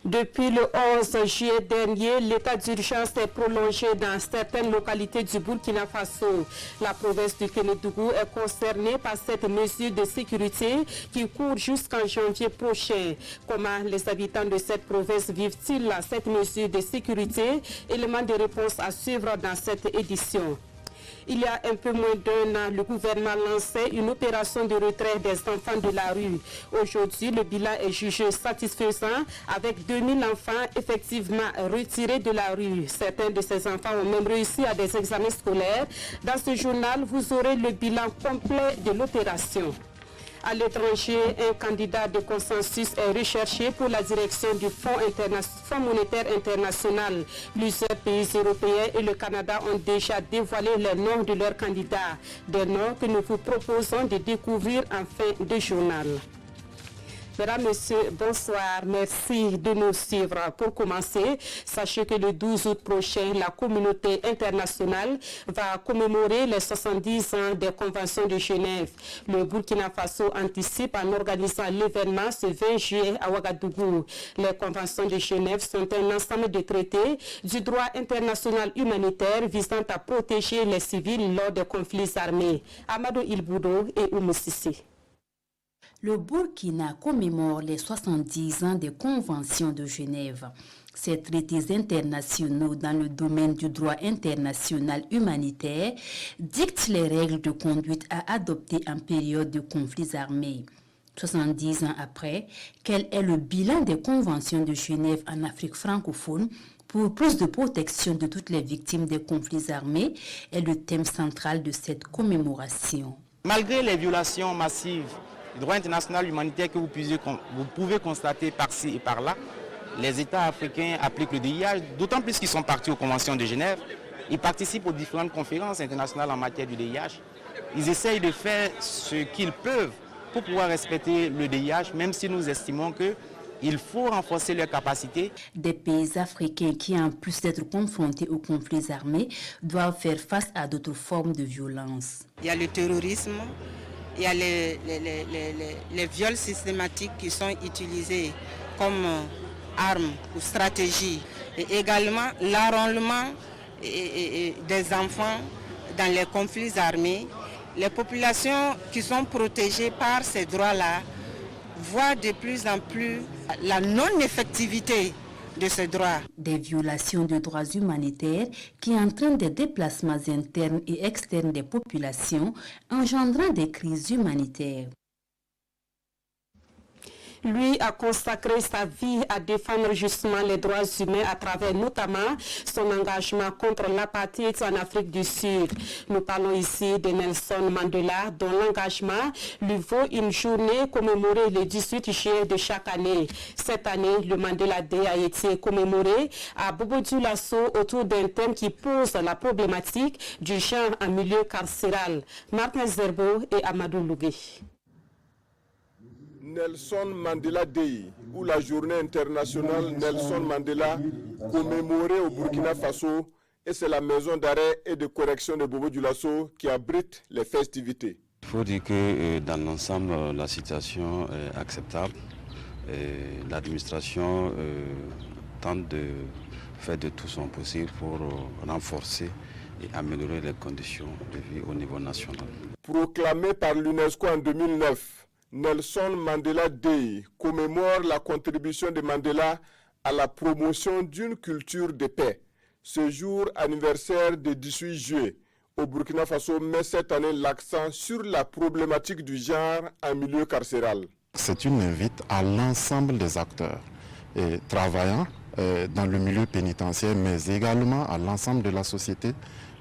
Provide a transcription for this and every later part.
Depuis le 11 juillet dernier, l'état d'urgence est prolongé dans certaines localités du Burkina Faso. La province du Kénédougou est concernée par cette mesure de sécurité qui court jusqu'en janvier prochain. Comment les habitants de cette province vivent-ils cette mesure de sécurité? Élément de réponse à suivre dans cette édition. Il y a un peu moins d'un an, le gouvernement lançait une opération de retrait des enfants de la rue. Aujourd'hui, le bilan est jugé satisfaisant avec 2000 enfants effectivement retirés de la rue. Certains de ces enfants ont même réussi à des examens scolaires. Dans ce journal, vous aurez le bilan complet de l'opération. À l'étranger, un candidat de consensus est recherché pour la direction du Fonds monétaire international. Plusieurs pays européens et le Canada ont déjà dévoilé les noms de leurs candidats. Des noms que nous vous proposons de découvrir en fin de journal. Mesdames, Messieurs, bonsoir. Merci de nous suivre. Pour commencer, sachez que le 12 août prochain, la communauté internationale va commémorer les 70 ans des conventions de Genève. Le Burkina Faso anticipe en organisant l'événement ce 20 juillet à Ouagadougou. Les conventions de Genève sont un ensemble de traités du droit international humanitaire visant à protéger les civils lors des conflits armés. Amadou Ilboudo et Oumou Sissi. Le Burkina commémore les 70 ans des conventions de Genève. Ces traités internationaux dans le domaine du droit international humanitaire dictent les règles de conduite à adopter en période de conflits armés. 70 ans après, quel est le bilan des conventions de Genève en Afrique francophone pour plus de protection de toutes les victimes des conflits armés est le thème central de cette commémoration. Malgré les violations massives du droit international humanitaire que vous pouvez constater par-ci et par-là, les États africains appliquent le DIH, d'autant plus qu'ils sont partis aux conventions de Genève. Ils participent aux différentes conférences internationales en matière du DIH. Ils essayent de faire ce qu'ils peuvent pour pouvoir respecter le DIH, même si nous estimons qu'il faut renforcer leurs capacités. Des pays africains qui, en plus d'être confrontés aux conflits armés, doivent faire face à d'autres formes de violence. Il y a le terrorisme. Il y a les viols systématiques qui sont utilisés comme armes ou stratégie. Et également l'enrôlement des enfants dans les conflits armés. Les populations qui sont protégées par ces droits-là voient de plus en plus la non-effectivité de ces droits. Des violations de droits humanitaires qui entraînent des déplacements internes et externes des populations, engendrant des crises humanitaires. Lui a consacré sa vie à défendre justement les droits humains à travers notamment son engagement contre l'apartheid en Afrique du Sud. Nous parlons ici de Nelson Mandela, dont l'engagement lui vaut une journée commémorée le 18 juillet de chaque année. Cette année, le Mandela Day a été commémoré à Bobo-Dioulasso autour d'un thème qui pose la problématique du genre en milieu carcéral. Martin Zerbo et Amadou Lougué. Nelson Mandela Day, ou la journée internationale Nelson Mandela, commémorée au Burkina Faso, et c'est la maison d'arrêt et de correction de Bobo-Dioulasso qui abrite les festivités. Il faut dire que dans l'ensemble, la situation est acceptable. L'administration tente de faire de tout son possible pour renforcer et améliorer les conditions de vie au niveau national. Proclamé par l'UNESCO en 2009, Nelson Mandela Day commémore la contribution de Mandela à la promotion d'une culture de paix. Ce jour anniversaire du 18 juillet au Burkina Faso met cette année l'accent sur la problématique du genre en milieu carcéral. C'est une invite à l'ensemble des acteurs travaillant dans le milieu pénitentiaire, mais également à l'ensemble de la société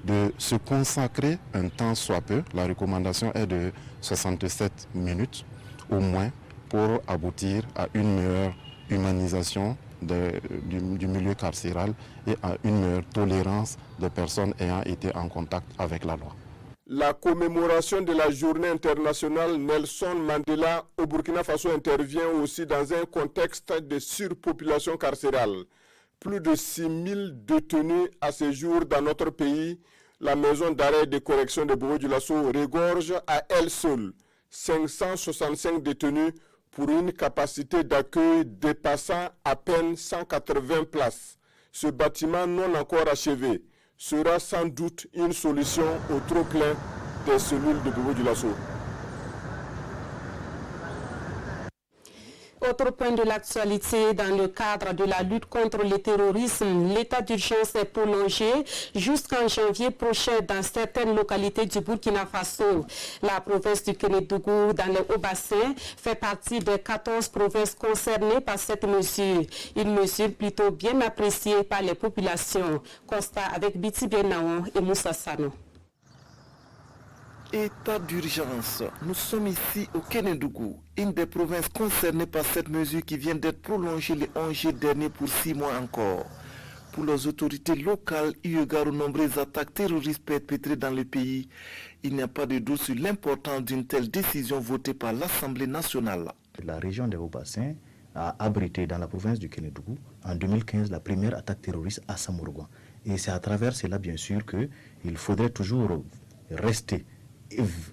de se consacrer un temps soit peu. La recommandation est de 67 minutes au moins pour aboutir à une meilleure humanisation du milieu carcéral et à une meilleure tolérance des personnes ayant été en contact avec la loi. La commémoration de la journée internationale Nelson Mandela au Burkina Faso intervient aussi dans un contexte de surpopulation carcérale. Plus de 6000 détenus à ce jour dans notre pays. La maison d'arrêt et de correction de Bobo-Dioulasso regorge à elle seule 565 détenus pour une capacité d'accueil dépassant à peine 180 places. Ce bâtiment non encore achevé sera sans doute une solution au trop-plein des cellules de Bobo Dioulasso. Autre point de l'actualité, dans le cadre de la lutte contre le terrorisme, l'état d'urgence est prolongé jusqu'en janvier prochain dans certaines localités du Burkina Faso. La province du Kénédougou, dans le Haut-Bassin, fait partie des 14 provinces concernées par cette mesure. Une mesure plutôt bien appréciée par les populations. Constat avec Biti Benaon et Moussa Sano. État d'urgence. Nous sommes ici au Kénédougou, une des provinces concernées par cette mesure qui vient d'être prolongée le 11 juillet dernier pour 6 mois encore. Pour les autorités locales, eu égard aux nombreuses attaques terroristes perpétrées dans le pays, il n'y a pas de doute sur l'importance d'une telle décision votée par l'Assemblée nationale. La région des Hauts-Bassins a abrité dans la province du Kénédougou en 2015 la première attaque terroriste à Samourougan. Et c'est à travers cela bien sûr qu'il faudrait toujours rester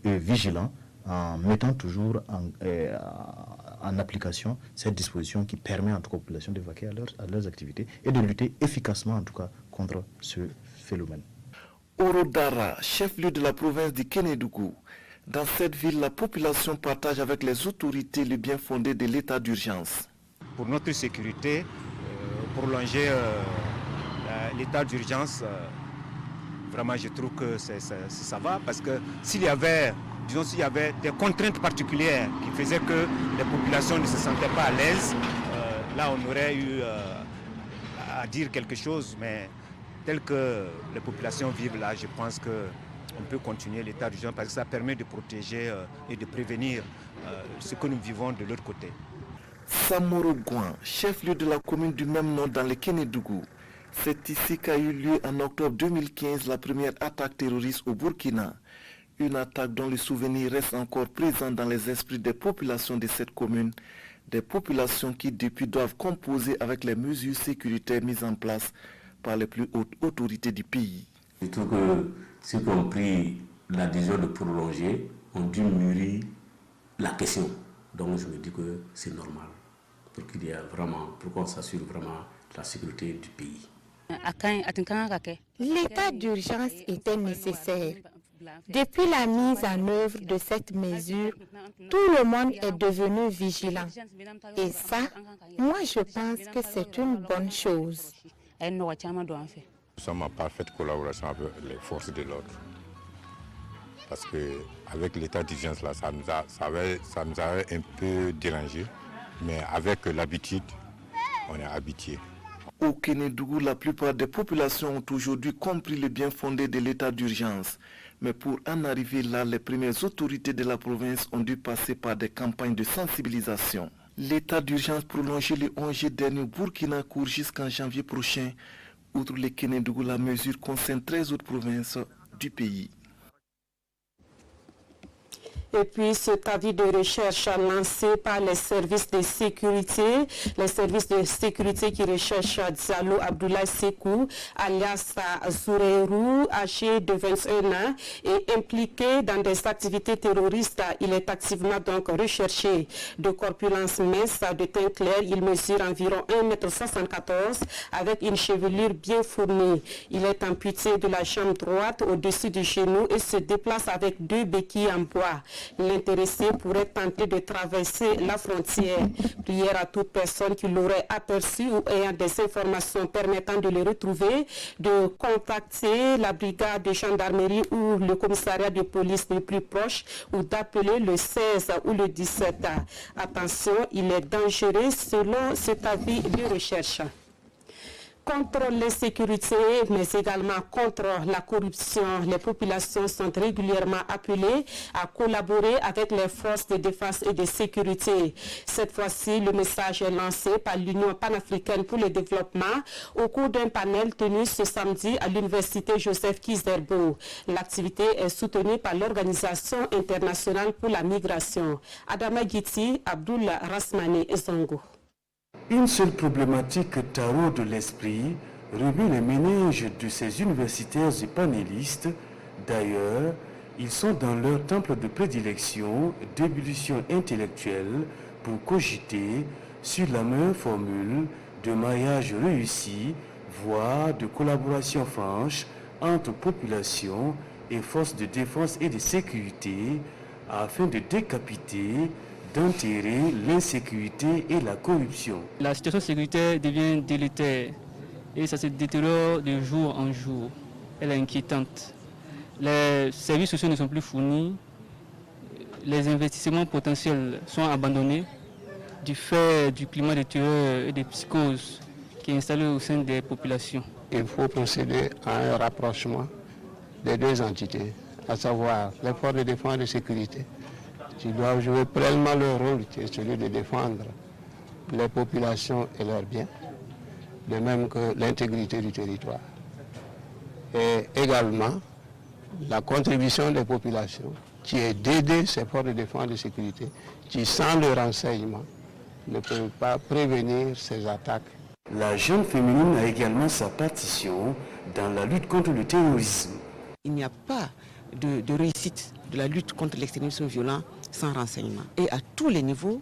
vigilant en mettant toujours en application cette disposition qui permet en tout cas aux populations d'évacuer à leurs activités et de lutter efficacement en tout cas contre ce phénomène. Orodara, chef-lieu de la province du Kénédougou. Dans cette ville, la population partage avec les autorités le bien fondé de l'état d'urgence. Pour notre sécurité, prolonger l'état d'urgence, vraiment je trouve que ça va parce que s'il y avait des contraintes particulières qui faisaient que les populations ne se sentaient pas à l'aise, là on aurait eu à dire quelque chose, mais tel que les populations vivent là, je pense qu'on peut continuer l'état d'urgence parce que ça permet de protéger et de prévenir ce que nous vivons de l'autre côté. Samourougan, chef-lieu de la commune du même nom dans le Kénédougou. C'est ici qu'a eu lieu en octobre 2015 la première attaque terroriste au Burkina. Une attaque dont le souvenir reste encore présent dans les esprits des populations de cette commune, des populations qui depuis doivent composer avec les mesures sécuritaires mises en place par les plus hautes autorités du pays. Je trouve que ceux qui ont pris la décision de prolonger ont dû mûrir la question. Donc je me dis que c'est normal pour qu'on s'assure vraiment la sécurité du pays. L'état d'urgence était nécessaire. Depuis la mise en œuvre de cette mesure, tout le monde est devenu vigilant. Et ça, moi je pense que c'est une bonne chose. Nous sommes en parfaite collaboration avec les forces de l'ordre. Parce qu'avec l'état d'urgence, là, ça nous avait un peu dérangé. Mais avec l'habitude, on est habitué. Au Kénédougou, la plupart des populations ont aujourd'hui compris le bien fondé de l'état d'urgence. Mais pour en arriver là, les premières autorités de la province ont dû passer par des campagnes de sensibilisation. L'état d'urgence prolongé le 11 juillet dernier au Burkina court jusqu'en janvier prochain. Outre le Kénédougou, la mesure concerne 13 autres provinces du pays. Et puis cet avis de recherche lancé par les services de sécurité qui recherchent Diallo Abdoulaye Sekou, alias Zoureirou, âgé de 21 ans, et impliqué dans des activités terroristes. Il est activement donc recherché. De corpulence mince, de teint clair, il mesure environ 1,74 m avec une chevelure bien fournie. Il est amputé de la jambe droite au-dessus du genou et se déplace avec 2 béquilles en bois. L'intéressé pourrait tenter de traverser la frontière. Prière à toute personne qui l'aurait aperçu ou ayant des informations permettant de le retrouver, de contacter la brigade de gendarmerie ou le commissariat de police le plus proche ou d'appeler le 16 ou le 17. Attention, il est dangereux selon cet avis de recherche. Contre l'insécurité, mais également contre la corruption, les populations sont régulièrement appelées à collaborer avec les forces de défense et de sécurité. Cette fois-ci, le message est lancé par l'Union panafricaine pour le développement au cours d'un panel tenu ce samedi à l'Université Joseph Kizerbo. L'activité est soutenue par l'Organisation internationale pour la migration. Adama Giti, Abdul Rasmane et Zongo. Une seule problématique taraude de l'esprit remue les méninges de ces universitaires et panélistes. D'ailleurs, ils sont dans leur temple de prédilection d'ébullition intellectuelle pour cogiter sur la meilleure formule de mariage réussi, voire de collaboration franche entre population et forces de défense et de sécurité afin de décapiter, d'enterrer l'insécurité et la corruption. La situation sécuritaire devient délétère et ça se détériore de jour en jour. Elle est inquiétante. Les services sociaux ne sont plus fournis, les investissements potentiels sont abandonnés du fait du climat de terreur et de psychose qui est installé au sein des populations. Il faut procéder à un rapprochement des deux entités, à savoir les forces de défense et de sécurité, qui doivent jouer pleinement leur rôle, qui est celui de défendre les populations et leurs biens, de même que l'intégrité du territoire. Et également la contribution des populations, qui est d'aider ces forces de défense et de sécurité, qui sans le renseignement ne peuvent pas prévenir ces attaques. La jeune féminine a également sa partition dans la lutte contre le terrorisme. Il n'y a pas de réussite de la lutte contre l'extrémisme violent sans renseignement. Et à tous les niveaux,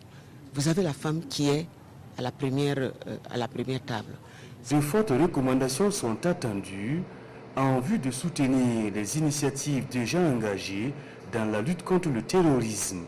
vous avez la femme qui est à la première table. De fortes recommandations sont attendues en vue de soutenir les initiatives déjà engagées dans la lutte contre le terrorisme.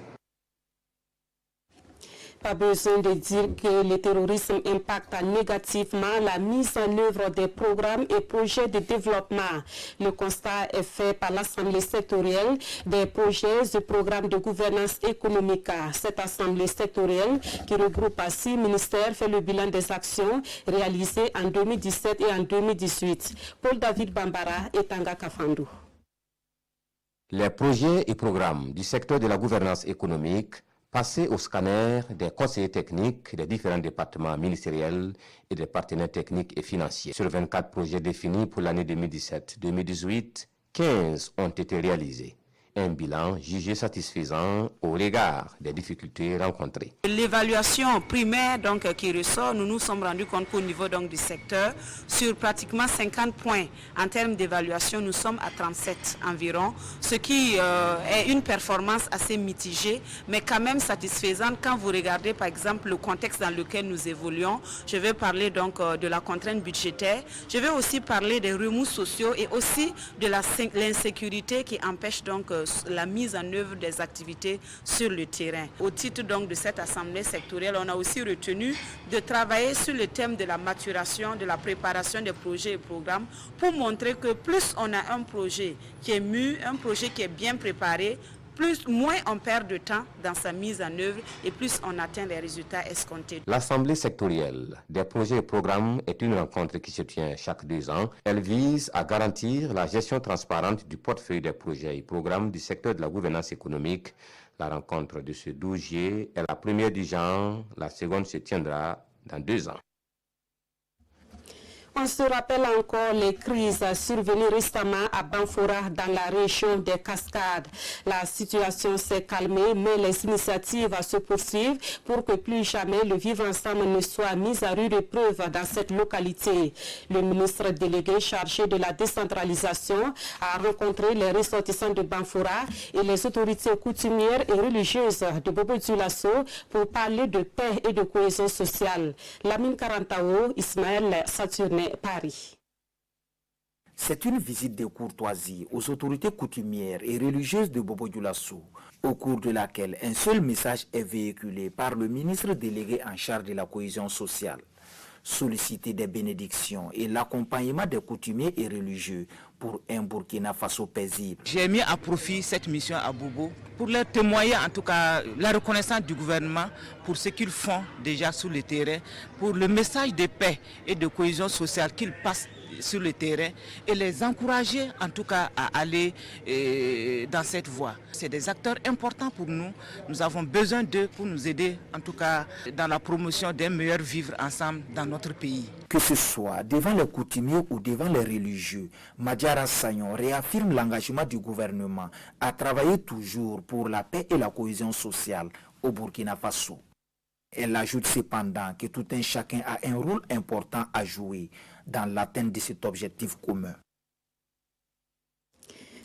Pas besoin de dire que le terrorisme impacte négativement la mise en œuvre des programmes et projets de développement. Le constat est fait par l'Assemblée sectorielle des projets et programmes de gouvernance économique. Cette Assemblée sectorielle, qui regroupe 6 ministères, fait le bilan des actions réalisées en 2017 et en 2018. Paul-David Bambara et Tanga Kafandou. Les projets et programmes du secteur de la gouvernance économique passés au scanner des conseillers techniques des différents départements ministériels et des partenaires techniques et financiers. Sur 24 projets définis pour l'année 2017-2018, 15 ont été réalisés. Un bilan jugé satisfaisant au regard des difficultés rencontrées. L'évaluation primaire qui ressort, nous nous sommes rendus compte qu'au niveau du secteur, sur pratiquement 50 points en termes d'évaluation, nous sommes à 37 environ, ce qui est une performance assez mitigée, mais quand même satisfaisante quand vous regardez par exemple le contexte dans lequel nous évoluons. Je vais parler de la contrainte budgétaire, je vais aussi parler des remous sociaux et aussi de l'insécurité qui empêche la mise en œuvre des activités sur le terrain. Au titre de cette assemblée sectorielle, on a aussi retenu de travailler sur le thème de la maturation, de la préparation des projets et programmes pour montrer que plus on a un projet qui est mûr, un projet qui est bien préparé, moins on perd de temps dans sa mise en œuvre et plus on atteint les résultats escomptés. L'Assemblée sectorielle des projets et programmes est une rencontre qui se tient chaque 2 ans. Elle vise à garantir la gestion transparente du portefeuille des projets et programmes du secteur de la gouvernance économique. La rencontre de ce 12 juillet est la première du genre. La seconde se tiendra dans 2 ans. On se rappelle encore les crises survenues récemment à Banfora dans la région des Cascades. La situation s'est calmée, mais les initiatives se poursuivent pour que plus jamais le vivre ensemble ne soit mis à rude épreuve dans cette localité. Le ministre délégué chargé de la décentralisation a rencontré les ressortissants de Banfora et les autorités coutumières et religieuses de Bobo-Dioulasso pour parler de paix et de cohésion sociale. Lamine Karantao, Ismaël Saturne, Paris. C'est une visite de courtoisie aux autorités coutumières et religieuses de Bobo-Dioulasso, au cours de laquelle un seul message est véhiculé par le ministre délégué en charge de la cohésion sociale. Solliciter des bénédictions et l'accompagnement des coutumiers et religieux pour un Burkina Faso paisible. J'ai mis à profit cette mission à Bobo pour leur témoigner en tout cas la reconnaissance du gouvernement pour ce qu'ils font déjà sur le terrain, pour le message de paix et de cohésion sociale qu'ils passent sur le terrain et les encourager en tout cas à aller dans cette voie. C'est des acteurs importants pour nous. Nous avons besoin d'eux pour nous aider en tout cas dans la promotion d'un meilleur vivre ensemble dans notre pays. Que ce soit devant les coutumiers ou devant les religieux, Madiara Sagnon réaffirme l'engagement du gouvernement à travailler toujours pour la paix et la cohésion sociale au Burkina Faso. Elle ajoute cependant que tout un chacun a un rôle important à jouer dans l'atteinte de cet objectif commun.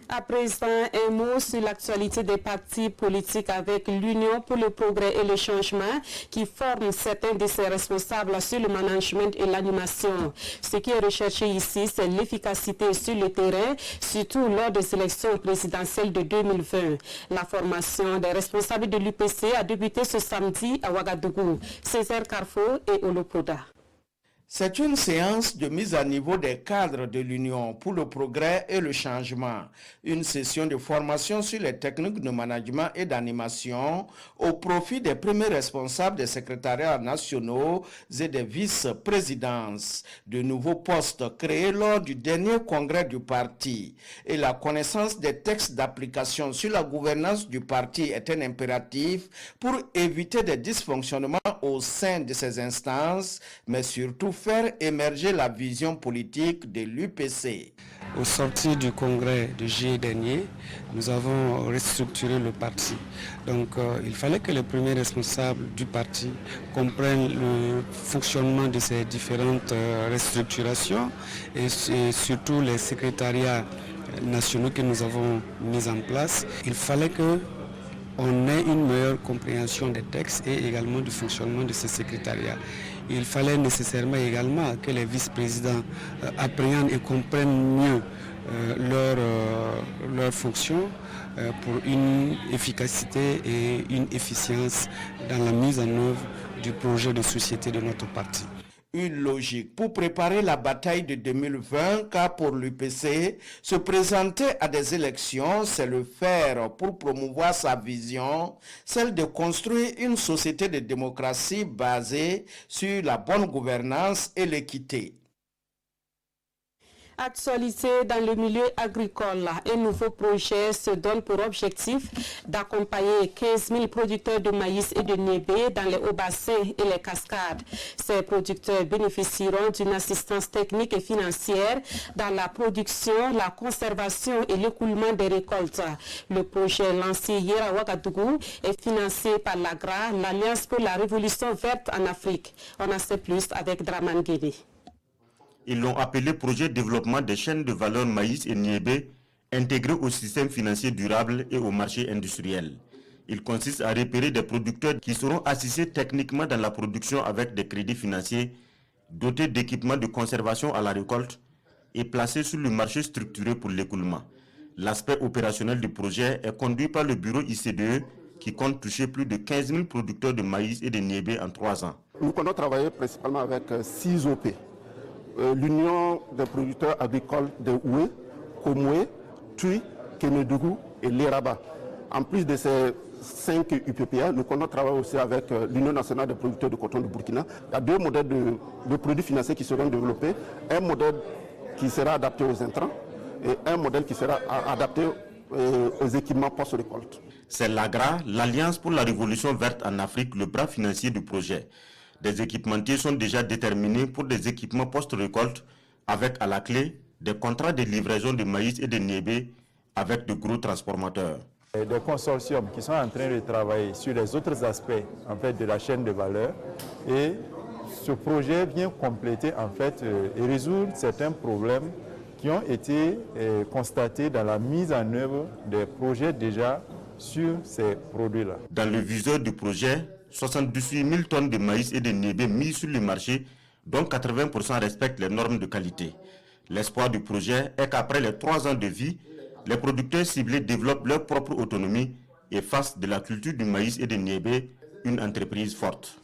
À présent, un mot sur l'actualité des partis politiques avec l'Union pour le progrès et le changement qui forme certains de ses responsables sur le management et l'animation. Ce qui est recherché ici, c'est l'efficacité sur le terrain, surtout lors des élections présidentielles de 2020. La formation des responsables de l'UPC a débuté ce samedi à Ouagadougou. Césaire Carrefour et Olopoda. C'est une séance de mise à niveau des cadres de l'Union pour le progrès et le changement. Une session de formation sur les techniques de management et d'animation au profit des premiers responsables des secrétariats nationaux et des vice-présidences. De nouveaux postes créés lors du dernier congrès du parti. Et la connaissance des textes d'application sur la gouvernance du parti est un impératif pour éviter des dysfonctionnements au sein de ces instances, mais surtout faire émerger la vision politique de l'UPC. Au sortir du congrès de juillet dernier, nous avons restructuré le parti. Donc il fallait que les premiers responsables du parti comprennent le fonctionnement de ces différentes restructurations et surtout les secrétariats nationaux que nous avons mis en place. Il fallait que on ait une meilleure compréhension des textes et également du fonctionnement de ces secrétariats. Il fallait nécessairement également que les vice-présidents appréhendent et comprennent mieux leurs fonctions pour une efficacité et une efficience dans la mise en œuvre du projet de société de notre parti. Une logique pour préparer la bataille de 2020, car pour l'UPC, se présenter à des élections, c'est le faire pour promouvoir sa vision, celle de construire une société de démocratie basée sur la bonne gouvernance et l'équité. Actualité dans le milieu agricole. Un nouveau projet se donne pour objectif d'accompagner 15 000 producteurs de maïs et de niébé dans les hauts bassins et les cascades. Ces producteurs bénéficieront d'une assistance technique et financière dans la production, la conservation et l'écoulement des récoltes. Le projet lancé hier à Ouagadougou est financé par l'AGRA, l'Alliance pour la Révolution verte en Afrique. On en sait plus avec Draman Guédé. Ils l'ont appelé projet développement des chaînes de valeur maïs et niébé intégré au système financier durable et au marché industriel. Il consiste à repérer des producteurs qui seront assistés techniquement dans la production avec des crédits financiers, dotés d'équipements de conservation à la récolte et placés sur le marché structuré pour l'écoulement. L'aspect opérationnel du projet est conduit par le bureau ICDE qui compte toucher plus de 15 000 producteurs de maïs et de niébé en 3 ans. Nous comptons travailler principalement avec 6 OP. L'Union des producteurs agricoles de Oué, Komoué, Tui, Kénédougou et Léraba. En plus de ces 5 UPPA, nous comptons travailler aussi avec l'Union nationale des producteurs de coton de Burkina. Il y a 2 modèles de produits financiers qui seront développés. Un modèle qui sera adapté aux intrants et un modèle qui sera adapté aux équipements post-récolte. C'est l'AGRA, l'Alliance pour la Révolution verte en Afrique, le bras financier du projet. Des équipementiers sont déjà déterminés pour des équipements post-récolte avec à la clé des contrats de livraison de maïs et de niébé avec de gros transformateurs. Des consortiums qui sont en train de travailler sur les autres aspects en fait, de la chaîne de valeur et ce projet vient compléter en fait, et résoudre certains problèmes qui ont été constatés dans la mise en œuvre des projets déjà sur ces produits-là. Dans le viseur du projet, 78 000 tonnes de maïs et de niébé mis sur le marché, dont 80% respectent les normes de qualité. L'espoir du projet est qu'après les 3 ans de vie, les producteurs ciblés développent leur propre autonomie et fassent de la culture du maïs et de niébé une entreprise forte.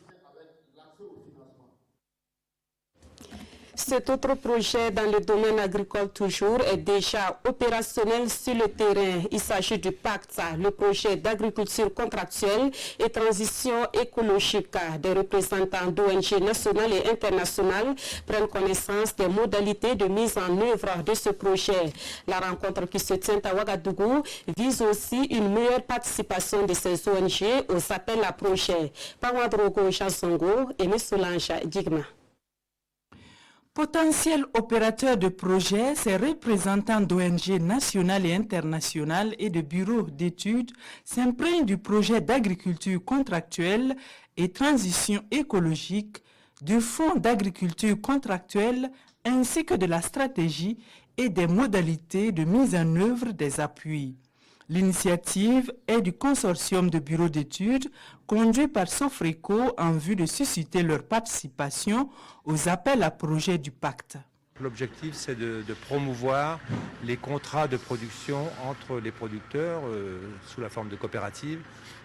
Cet autre projet dans le domaine agricole toujours est déjà opérationnel sur le terrain. Il s'agit du PACTA, le projet d'agriculture contractuelle et transition écologique. Des représentants d'ONG nationales et internationales prennent connaissance des modalités de mise en œuvre de ce projet. La rencontre qui se tient à Ouagadougou vise aussi une meilleure participation de ces ONG aux appels à projets. Pawadrogo Chassongo et M. Solange Digma. Potentiels opérateurs de projets, ces représentants d'ONG nationales et internationales et de bureaux d'études s'imprègnent du projet d'agriculture contractuelle et transition écologique du fonds d'agriculture contractuelle ainsi que de la stratégie et des modalités de mise en œuvre des appuis. L'initiative est du consortium de bureaux d'études conduit par Sofreco en vue de susciter leur participation aux appels à projets du pacte. L'objectif, c'est de promouvoir les contrats de production entre les producteurs sous la forme de coopératives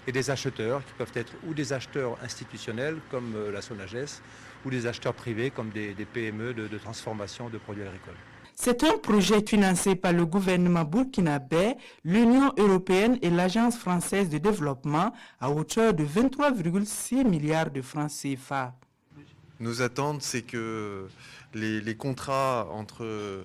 et des acheteurs qui peuvent être ou des acheteurs institutionnels comme la Sonagès ou des acheteurs privés comme des PME de transformation de produits agricoles. C'est un projet financé par le gouvernement burkinabé, l'Union européenne et l'Agence française de développement à hauteur de 23,6 milliards de francs CFA. Nos attentes, c'est que les contrats entre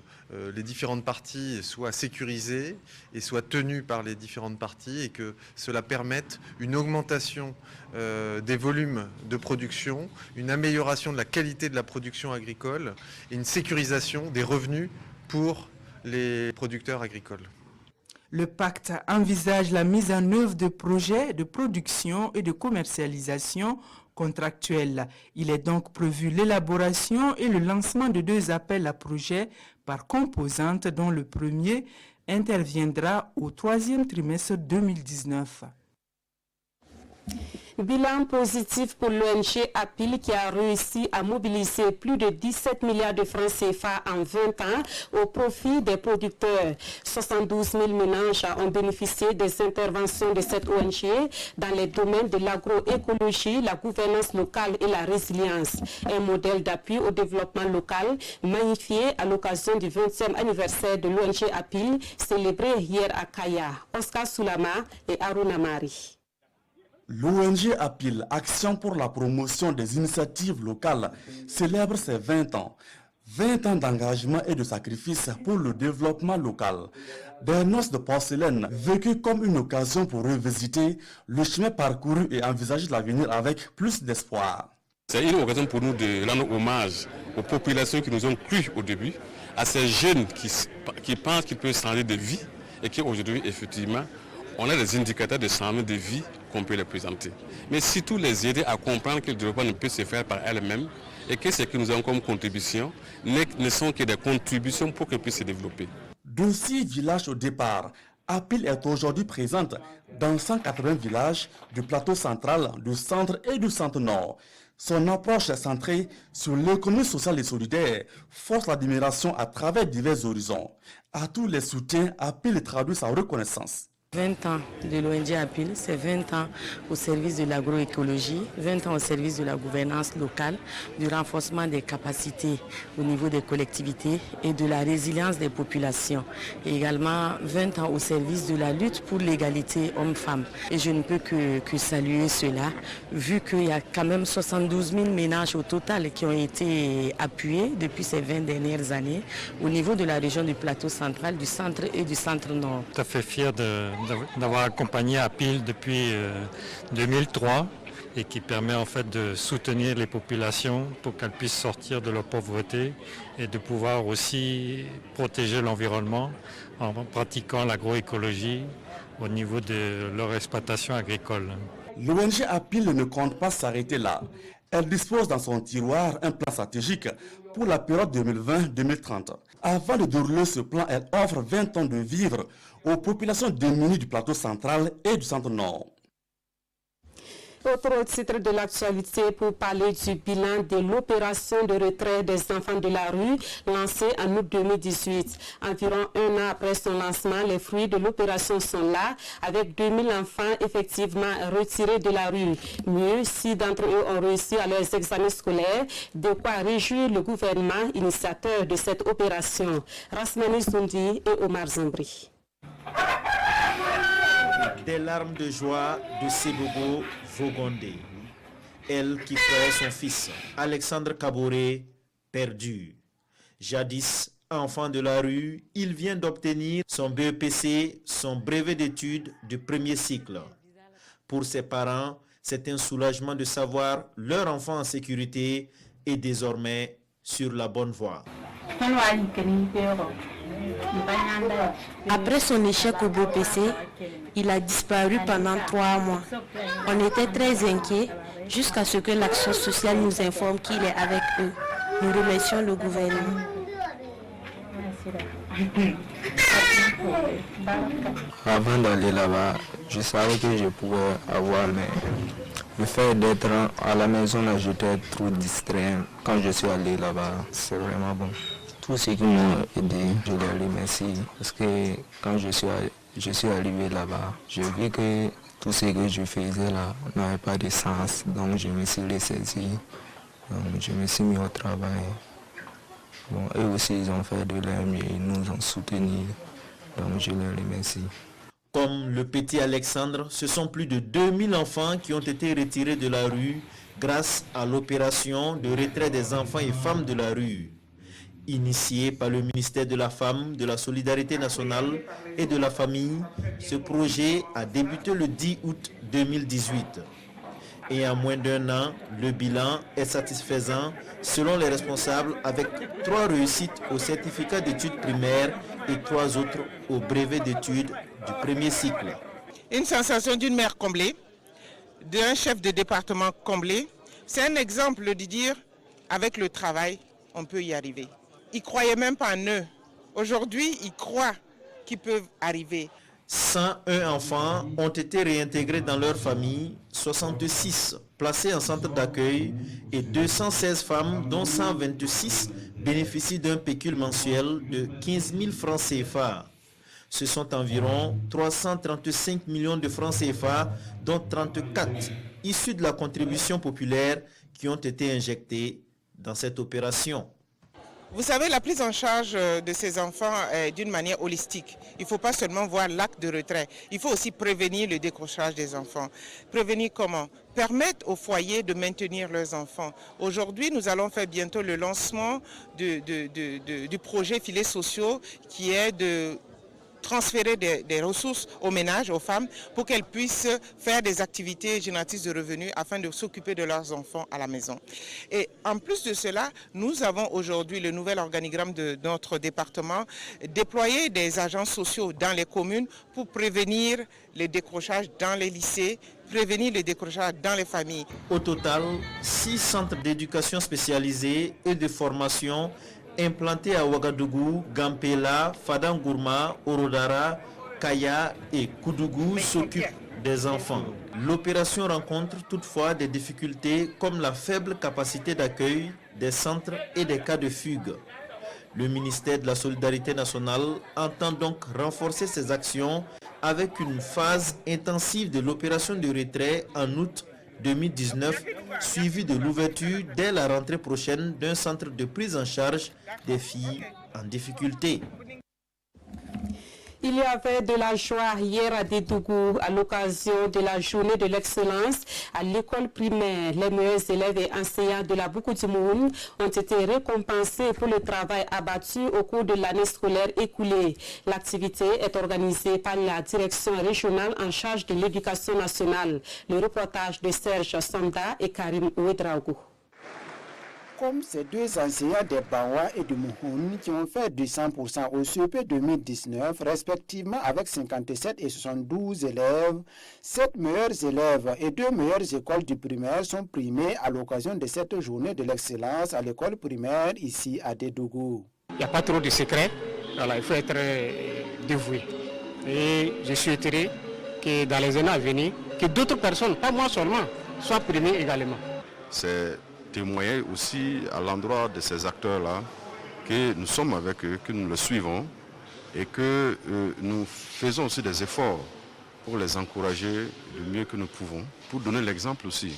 les différentes parties soient sécurisés et soient tenus par les différentes parties et que cela permette une augmentation des volumes de production, une amélioration de la qualité de la production agricole et une sécurisation des revenus pour les producteurs agricoles. Le pacte envisage la mise en œuvre de projets de production et de commercialisation contractuels. Il est donc prévu l'élaboration et le lancement de 2 appels à projets par composante dont le premier interviendra au 3e trimestre 2019. Bilan positif pour l'ONG APIL qui a réussi à mobiliser plus de 17 milliards de francs CFA en 20 ans au profit des producteurs. 72 000 ménages ont bénéficié des interventions de cette ONG dans les domaines de l'agroécologie, la gouvernance locale et la résilience. Un modèle d'appui au développement local magnifié à l'occasion du 20e anniversaire de l'ONG APIL célébré hier à Kaya. Oscar Soulama et Aruna Mari. L'ONG APIL, Action pour la promotion des initiatives locales, célèbre ses 20 ans. 20 ans d'engagement et de sacrifice pour le développement local. Des noces de porcelaine vécues comme une occasion pour revisiter le chemin parcouru et envisager l'avenir avec plus d'espoir. C'est une occasion pour nous de rendre hommage aux populations qui nous ont cru au début, à ces jeunes qui pensent qu'ils peuvent changer de vie et qui aujourd'hui, effectivement, on a des indicateurs de changement de vie qu'on peut les présenter. Mais surtout les aider à comprendre que le développement ne peut se faire par elles-mêmes et que ce que nous avons comme contribution ne sont que des contributions pour qu'elles puissent se développer. De 6 villages au départ, APIL est aujourd'hui présente dans 180 villages du plateau central, du centre et du centre-nord. Son approche est centrée sur l'économie sociale et solidaire, force l'admiration à travers divers horizons. À tous les soutiens, APIL traduit sa reconnaissance. 20 ans de l'ONG APIL, c'est 20 ans au service de l'agroécologie, 20 ans au service de la gouvernance locale, du renforcement des capacités au niveau des collectivités et de la résilience des populations. Et également 20 ans au service de la lutte pour l'égalité homme-femme. Et je ne peux que saluer cela, vu qu'il y a quand même 72 000 ménages au total qui ont été appuyés depuis ces 20 dernières années au niveau de la région du plateau central, du centre et du centre-nord. Tout à fait fier d'avoir accompagné APIL depuis 2003 et qui permet en fait de soutenir les populations pour qu'elles puissent sortir de leur pauvreté et de pouvoir aussi protéger l'environnement en pratiquant l'agroécologie au niveau de leur exploitation agricole. L'ONG APIL ne compte pas s'arrêter là. Elle dispose dans son tiroir un plan stratégique pour la période 2020-2030. Avant de dérouler ce plan, elle offre 20 ans de vivres aux populations démunies du plateau central et du centre-nord. Autre titre de l'actualité pour parler du bilan de l'opération de retrait des enfants de la rue lancée en août 2018. Environ 1 an après son lancement, les fruits de l'opération sont là, avec 2000 enfants effectivement retirés de la rue. Mieux, 6 d'entre eux ont réussi à leurs examens scolaires, de quoi réjouir le gouvernement initiateur de cette opération. Rasmani Zundi et Omar Zambri. Des larmes de joie de Sebobo Vogondé. Elle qui pleurait son fils, Alexandre Kaboré, perdu. Jadis, enfant de la rue, il vient d'obtenir son BEPC, son brevet d'études de premier cycle. Pour ses parents, c'est un soulagement de savoir leur enfant en sécurité est désormais sur la bonne voie. Après son échec au BOPC, il a disparu pendant 3 mois. On était très inquiets jusqu'à ce que l'action sociale nous informe qu'il est avec eux. Nous remercions le gouvernement. Avant d'aller là-bas, je savais que je pouvais avoir, mais le fait d'être à la maison, là, j'étais trop distrait. Quand je suis allé là-bas, c'est vraiment bon. Tous ceux qui m'ont aidé, je les remercie. Parce que quand je suis arrivé là-bas, j'ai vu que tout ce que je faisais là n'avait pas de sens. Donc je me suis ressaisi. Donc je me suis mis au travail. Bon, eux aussi, ils ont fait de leur mieux, ils nous ont soutenus. Donc je les remercie. Comme le petit Alexandre, ce sont plus de 2000 enfants qui ont été retirés de la rue grâce à l'opération de retrait des enfants et femmes de la rue. Initié par le ministère de la Femme, de la Solidarité nationale et de la Famille, ce projet a débuté le 10 août 2018. Et en moins d'1 an, le bilan est satisfaisant selon les responsables avec 3 réussites au certificat d'études primaires et 3 autres au brevet d'études du premier cycle. Une sensation d'une mère comblée, d'un chef de département comblé, c'est un exemple de dire avec le travail, on peut y arriver. Ils ne croyaient même pas en eux. Aujourd'hui, ils croient qu'ils peuvent arriver. 101 enfants ont été réintégrés dans leur famille, 66 placés en centre d'accueil et 216 femmes, dont 126 bénéficient d'un pécule mensuel de 15 000 francs CFA. Ce sont environ 335 millions de francs CFA, dont 34 issus de la contribution populaire qui ont été injectés dans cette opération. Vous savez, la prise en charge de ces enfants est d'une manière holistique. Il ne faut pas seulement voir l'acte de retrait. Il faut aussi prévenir le décrochage des enfants. Prévenir comment? Permettre aux foyers de maintenir leurs enfants. Aujourd'hui, nous allons faire bientôt le lancement du projet filets sociaux qui est de transférer des ressources aux ménages, aux femmes, pour qu'elles puissent faire des activités génératrices de revenus afin de s'occuper de leurs enfants à la maison. Et en plus de cela, nous avons aujourd'hui le nouvel organigramme de notre département, déployer des agents sociaux dans les communes pour prévenir les décrochages dans les lycées, prévenir les décrochages dans les familles. Au total, 6 centres d'éducation spécialisés et de formation implantés à Ouagadougou, Gampela, Fadangourma, Orodara, Kaya et Koudougou s'occupent des enfants. L'opération rencontre toutefois des difficultés comme la faible capacité d'accueil des centres et des cas de fugue. Le ministère de la Solidarité nationale entend donc renforcer ses actions avec une phase intensive de l'opération de retrait en août 2019, suivi de l'ouverture dès la rentrée prochaine d'un centre de prise en charge des filles en difficulté. Il y avait de la joie hier à Dédougou à l'occasion de la journée de l'excellence à l'école primaire. Les meilleurs élèves et enseignants de la Boukou du Moun ont été récompensés pour le travail abattu au cours de l'année scolaire écoulée. L'activité est organisée par la direction régionale en charge de l'éducation nationale. Le reportage de Serge Sonda et Karim Ouedraogo. Comme ces 2 enseignants des Bawa et de Mouhoun qui ont fait du 100% au CEP 2019, respectivement avec 57 et 72 élèves, 7 meilleurs élèves et 2 meilleures écoles du primaire sont primés à l'occasion de cette journée de l'excellence à l'école primaire ici à Dédougou. Il n'y a pas trop de secrets, alors il faut être dévoué. Et je souhaiterais que dans les années à venir, que d'autres personnes, pas moi seulement, soient primées également. C'est témoigner aussi à l'endroit de ces acteurs-là que nous sommes avec eux, que nous les suivons et que nous faisons aussi des efforts pour les encourager du mieux que nous pouvons, pour donner l'exemple aussi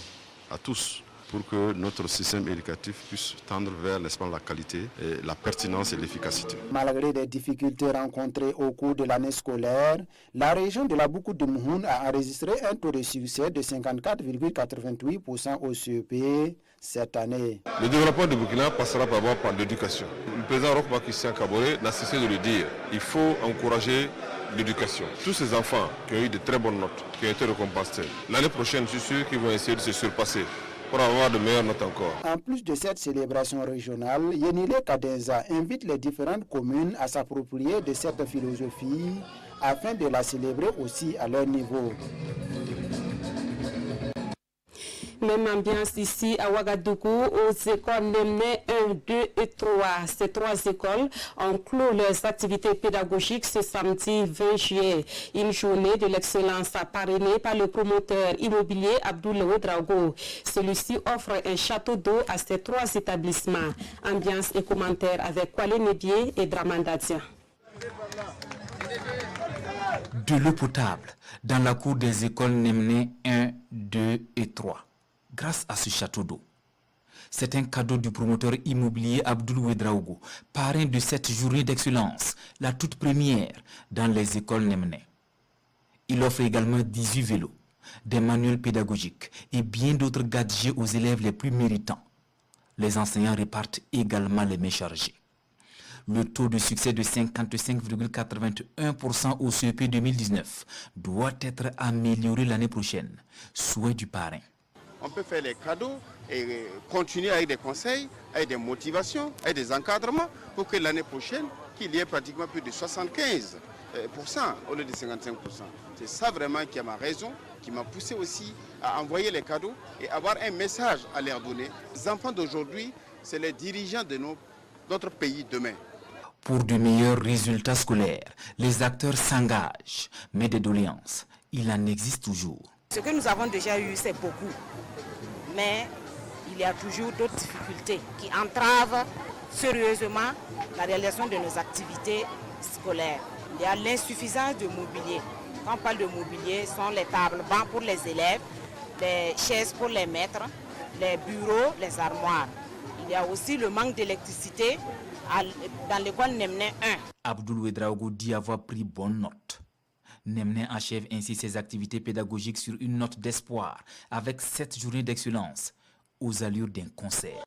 à tous, pour que notre système éducatif puisse tendre vers la qualité, et la pertinence et l'efficacité. Malgré les difficultés rencontrées au cours de l'année scolaire, la région de la Boukou de Mouhoun a enregistré un taux de succès de 54,88% au CEP cette année. Le développement du Burkina passera d'abord par l'éducation. Le président Roch Christian Kaboré n'a cessé de le dire. Il faut encourager l'éducation. Tous ces enfants qui ont eu de très bonnes notes, qui ont été récompensés, l'année prochaine, je suis sûr qu'ils vont essayer de se surpasser pour avoir de meilleures notes encore. En plus de cette célébration régionale, Yenile Kadenza invite les différentes communes à s'approprier de cette philosophie afin de la célébrer aussi à leur niveau. Même ambiance ici à Ouagadougou, aux écoles Nemne 1, 2 et 3. Ces 3 écoles ont clos leurs activités pédagogiques ce samedi 20 juillet. Une journée de l'excellence parrainée par le promoteur immobilier Abdoul Ouedraogo. Celui-ci offre un château d'eau à ces 3 établissements. Ambiance et commentaires avec Kwale Nébié et Dramandadia. De l'eau potable dans la cour des écoles Nemne 1, 2 et 3. Grâce à ce château d'eau. C'est un cadeau du promoteur immobilier Abdoul Ouedraogo, parrain de cette journée d'excellence, la toute première dans les écoles Nemne. Il offre également 18 vélos, des manuels pédagogiques et bien d'autres gadgets aux élèves les plus méritants. Les enseignants répartent également les mains chargées. Le taux de succès de 55,81% au CEP 2019 doit être amélioré l'année prochaine. Souhait du parrain. On peut faire les cadeaux et continuer avec des conseils, avec des motivations, avec des encadrements pour que l'année prochaine, qu'il y ait pratiquement plus de 75% au lieu de 55%. C'est ça vraiment qui a ma raison, qui m'a poussé aussi à envoyer les cadeaux et avoir un message à leur donner. Les enfants d'aujourd'hui, c'est les dirigeants de notre pays demain. Pour de meilleurs résultats scolaires, les acteurs s'engagent, mais des doléances, il en existe toujours. Ce que nous avons déjà eu, c'est beaucoup. Mais il y a toujours d'autres difficultés qui entravent sérieusement la réalisation de nos activités scolaires. Il y a l'insuffisance de mobilier. Quand on parle de mobilier, ce sont les tables bancs pour les élèves, les chaises pour les maîtres, les bureaux, les armoires. Il y a aussi le manque d'électricité dans l'école Nemne 1. Abdoul Ouedraogo dit avoir pris bonne note. Nemne achève ainsi ses activités pédagogiques sur une note d'espoir avec 7 journées d'excellence aux allures d'un concert.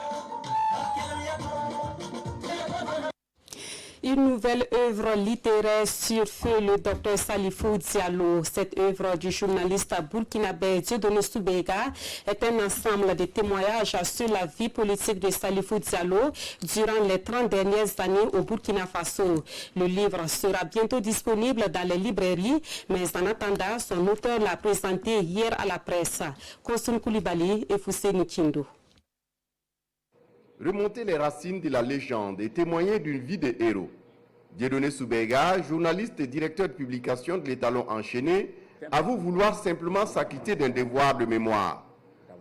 Une nouvelle œuvre littéraire sur feu, le docteur Salifou Diallo. Cette œuvre du journaliste burkinabé Dieudonné Soubega est un ensemble de témoignages sur la vie politique de Salifou Diallo durant les 30 dernières années au Burkina Faso. Le livre sera bientôt disponible dans les librairies, mais en attendant, son auteur l'a présenté hier à la presse. Konsun Koulibaly et Foussé Nikindo. Remonter les racines de la légende et témoigner d'une vie de héros. Dieudonné Soubega, journaliste et directeur de publication de l'Étalon enchaîné, avoue vouloir simplement s'acquitter d'un devoir de mémoire.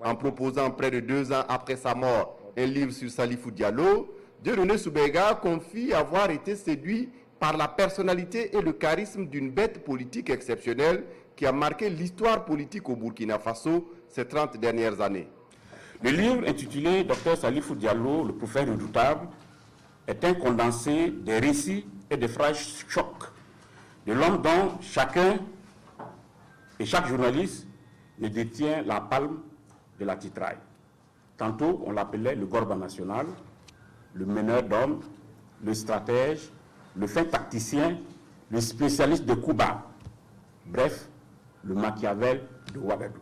En proposant près de 2 ans après sa mort un livre sur Salifou Diallo, Dieudonné Soubega confie avoir été séduit par la personnalité et le charisme d'une bête politique exceptionnelle qui a marqué l'histoire politique au Burkina Faso ces 30 dernières années. Le livre intitulé Dr Salifou Diallo, le prophète redoutable, est un condensé des récits et des phrases chocs de l'homme dont chacun et chaque journaliste ne détient la palme de la titraille. Tantôt, on l'appelait le Gorba national, le meneur d'hommes, le stratège, le fin tacticien, le spécialiste de Cuba. Bref, le Machiavel de Ouagadougou.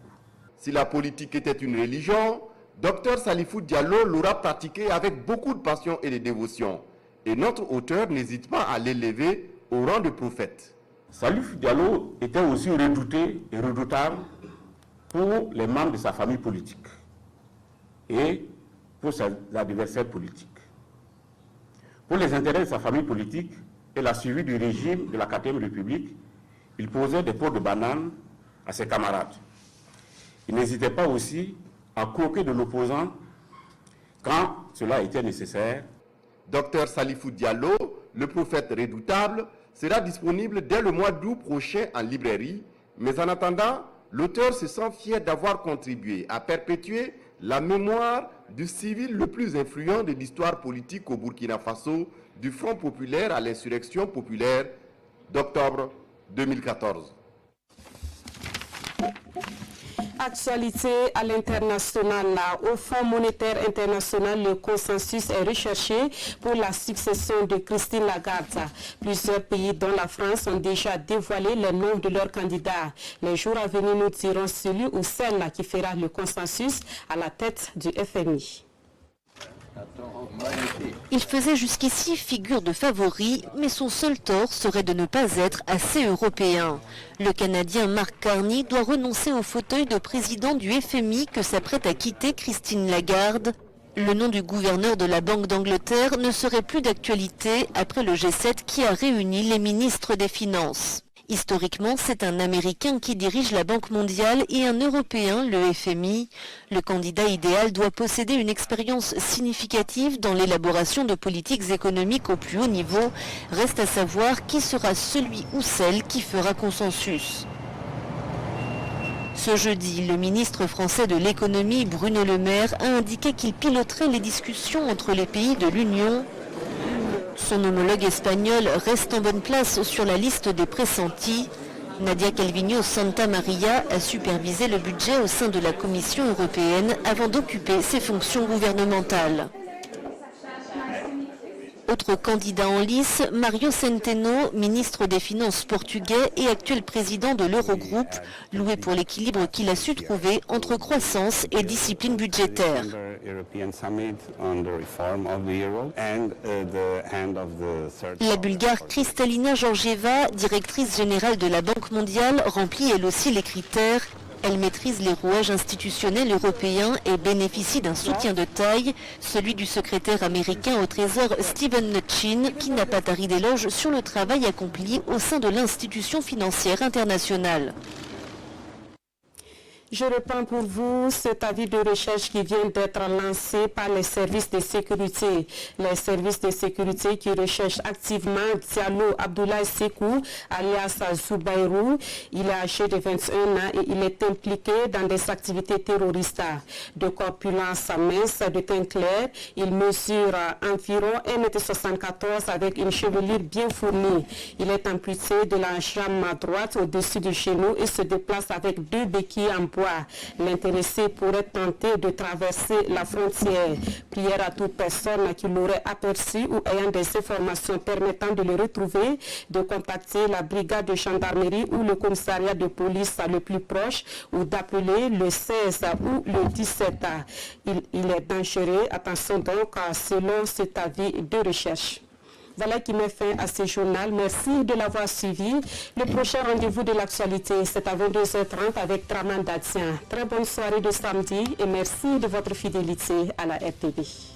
Si la politique était une religion, Dr Salifou Diallo l'aura pratiqué avec beaucoup de passion et de dévotion. Et notre auteur n'hésite pas à l'élever au rang de prophète. Salifou Diallo était aussi redouté et redoutable pour les membres de sa famille politique et pour ses adversaires politiques. Pour les intérêts de sa famille politique et la suivi du régime de la 4e République, il posait des pots de bananes à ses camarades. Il n'hésitait pas aussi à croquer de l'opposant quand cela était nécessaire. Dr Salifou Diallo, le prophète redoutable, sera disponible dès le mois d'août prochain en librairie, mais en attendant, l'auteur se sent fier d'avoir contribué à perpétuer la mémoire du civil le plus influent de l'histoire politique au Burkina Faso, du Front populaire à l'insurrection populaire d'octobre 2014. Actualité à l'international. Au Fonds monétaire international, le consensus est recherché pour la succession de Christine Lagarde. Plusieurs pays, dont la France, ont déjà dévoilé les noms de leurs candidats. Les jours à venir nous dirons celui ou celle qui fera le consensus à la tête du FMI. Il faisait jusqu'ici figure de favori, mais son seul tort serait de ne pas être assez européen. Le Canadien Mark Carney doit renoncer au fauteuil de président du FMI que s'apprête à quitter Christine Lagarde. Le nom du gouverneur de la Banque d'Angleterre ne serait plus d'actualité après le G7 qui a réuni les ministres des Finances. Historiquement, c'est un Américain qui dirige la Banque mondiale et un Européen, le FMI. Le candidat idéal doit posséder une expérience significative dans l'élaboration de politiques économiques au plus haut niveau. Reste à savoir qui sera celui ou celle qui fera consensus. Ce jeudi, le ministre français de l'économie, Bruno Le Maire, a indiqué qu'il piloterait les discussions entre les pays de l'Union. Son homologue espagnol reste en bonne place sur la liste des pressentis. Nadia Calviño Santa Maria a supervisé le budget au sein de la Commission européenne avant d'occuper ses fonctions gouvernementales. Autre candidat en lice, Mario Centeno, ministre des Finances portugais et actuel président de l'Eurogroupe, loué pour l'équilibre qu'il a su trouver entre croissance et discipline budgétaire. La Bulgare Kristalina Georgieva, directrice générale de la Banque mondiale, remplit elle aussi les critères. Elle maîtrise les rouages institutionnels européens et bénéficie d'un soutien de taille, celui du secrétaire américain au Trésor Steven Mnuchin, qui n'a pas tari d'éloges sur le travail accompli au sein de l'institution financière internationale. Je reprends pour vous cet avis de recherche qui vient d'être lancé par les services de sécurité. Les services de sécurité qui recherchent activement Diallo Abdoulaye Sekou, alias Zoubairou. Il est âgé de 21 ans et il est impliqué dans des activités terroristes. De corpulence mince, de teint clair, il mesure environ 1,74 m avec une chevelure bien fournie. Il est amputé de la jambe droite au-dessus du genou et se déplace avec 2 béquilles en bois. L'intéressé pourrait tenter de traverser la frontière. Prière à toute personne qui l'aurait aperçu ou ayant des informations permettant de le retrouver, de contacter la brigade de gendarmerie ou le commissariat de police le plus proche ou d'appeler le 16 ou le 17. Il est dangereux, attention donc, selon cet avis de recherche. Voilà qui met fin à ce journal. Merci de l'avoir suivi. Le prochain rendez-vous de l'actualité, c'est à 22h30 avec Traman Datien. Très bonne soirée de samedi et merci de votre fidélité à la RTV.